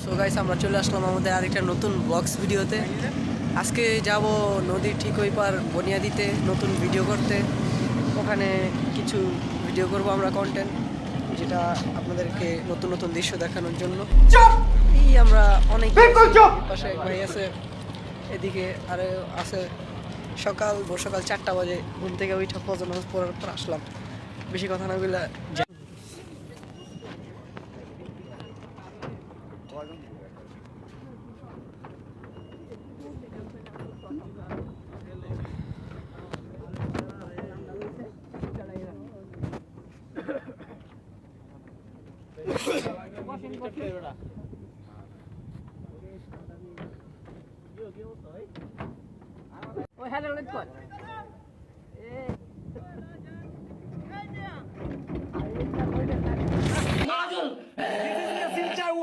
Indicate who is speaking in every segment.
Speaker 1: So guys, আমরা চলে আসলাম আমাদের আরেকটা নতুন ব্লগস ভিডিওতে। আজকে যাব নদীর ঠিক ওই পার বনিয়াদিতে নতুন ভিডিও করতে। ওখানে কিছু ভিডিও করব আমরা, কন্টেন্ট, যেটা আপনাদেরকে নতুন নতুন দৃশ্য দেখানোর জন্য। এই আমরা অনেক পাশে এক ভাই আছে, এদিকে আরে আছে। ভোর সকাল 4টা বাজে ঘুম থেকে ওইটা ফজর নামাজ পড়ার পর আসলাম। বেশি কথা না বলে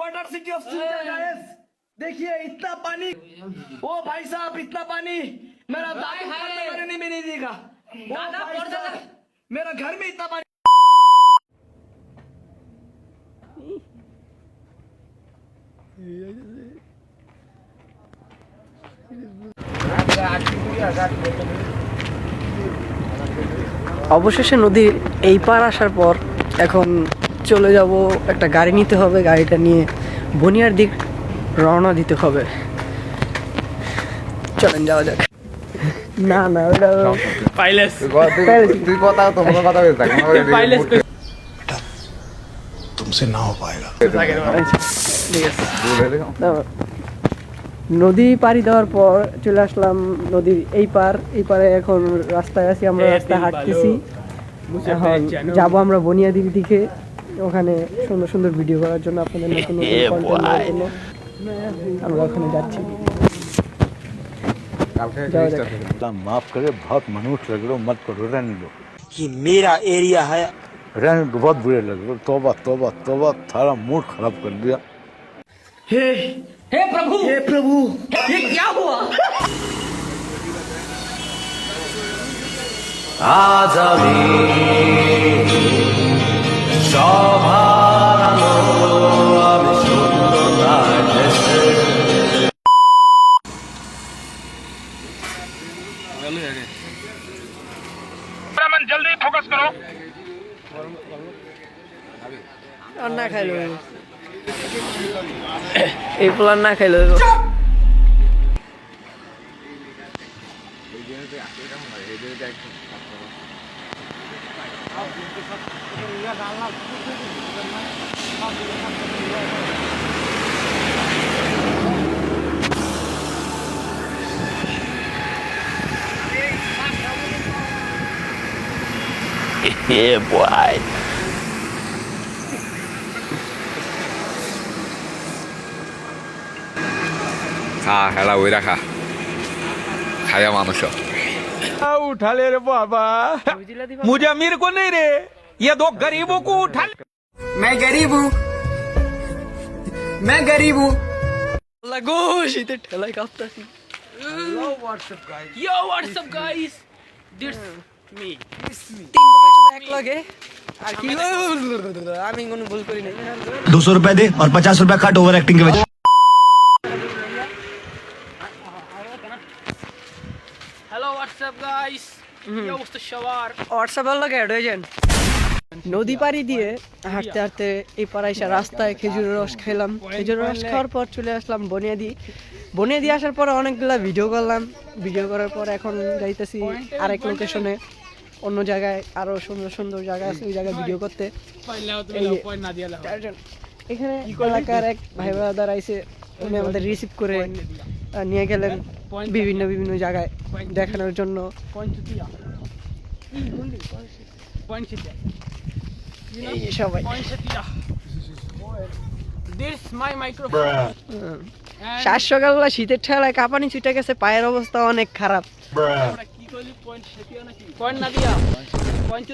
Speaker 2: water city of Silchar guys, देखिए इतना पानी। ओ भाई साहब, इतना पानी मेरा दादा मरने में नहीं देगा। मेरा घर में इतना पानी।
Speaker 1: অবশেষে নদীর এই পার আসার পর এখন চলে যাব, একটা গাড়ি নিতে হবে, গাড়িটা নিয়ে বনিয়ার দিক রওনা দিতে হবে। চলেন যাওয়া যাক। না না, ওটা
Speaker 3: পাইলেস
Speaker 4: তুই কথা তো মনে কথা বলতে থাক
Speaker 3: পাইলেস
Speaker 4: तुमसे ना हो पाएगा।
Speaker 1: ঠিক আছে। নদী পাড়ি দেওয়ার পর চলে আসলাম নদীর এই পারে এখন রাস্তায় আছি আমরা, রাস্তায় হাঁটতেছি। এখন যাবো আমরা বনিয়াদির দিকে, ওখানে সুন্দর সুন্দর ভিডিও করার জন্য, আপনাদের নতুন নতুন কন্টেন্ট দেওয়ার জন্য আমরা ওখানে যাচ্ছি।
Speaker 5: माफ करे, बहुत मनुष्य लग रहे हो, मत करो, रहने दो।
Speaker 2: कि मेरा एरिया है,
Speaker 5: रहने दो, बहुत बुरे लग रहे हो। तौबा तौबा तौबा, सारा मूड खराब कर दिया।
Speaker 2: हे प्रभु, हे प्रभु, ये क्या हुआ? आज
Speaker 3: जल्दी फोकस करो।
Speaker 1: আর না খাইলো এই প্লান না খাইলো।
Speaker 5: Yeah, boy.
Speaker 4: খেলা ওই রাখা খায়া মানুষ
Speaker 3: उठा ले रे बाबा, मुझे अमीर को नहीं रे, ये दो गरीबों को उठा ले।
Speaker 2: मैं गरीब हूँ, मैं गरीब हूँ।
Speaker 1: লাগো শীতের ঠেলায় কাঁপতাছি।
Speaker 3: Yo, what's up guys? This me.
Speaker 1: তিন বছর সাথে এক লাগে আর কি, আমি কোনো ভুল করি নাই।
Speaker 6: 200 रुपए दे और 50 रुपए कट ओवर एक्टिंग के वजह।
Speaker 3: Hello, what's up guys? Yo, what's the shower?
Speaker 1: হোয়াটসঅ্যাপের লাগে অ্যাড হয়ে যান। নদী পাড়ি দিয়ে হাঁটতে হাঁটতে এই পাড়ায় এসে রাস্তায় খেজুরের রস খেলাম। খেজুরের রস খাওয়ার পর চলে আসলাম বনিয়াদি আসার পর অনেকগুলা ভিডিও করলাম। ভিডিও করার পর এখন যাইতেছি আরেক লোকেশনে, অন্য জায়গায় আরো সুন্দর সুন্দর জায়গা আছে, ওই জায়গায় ভিডিও করতে। এখানে এলাকার এক ভাই ব্রাদার আইসে, উনি আমাদের রিসিভ করে নিয়ে গেলেন বিভিন্ন বিভিন্ন জায়গায় দেখানোর জন্য। এই সবাই শ্বাস সকালবেলা শীতের ঠেলায় কাঁপানি ছুটে গেছে, পায়ের অবস্থা অনেক খারাপ।
Speaker 3: পয়েন্ট না দিয়া পয়েন্ট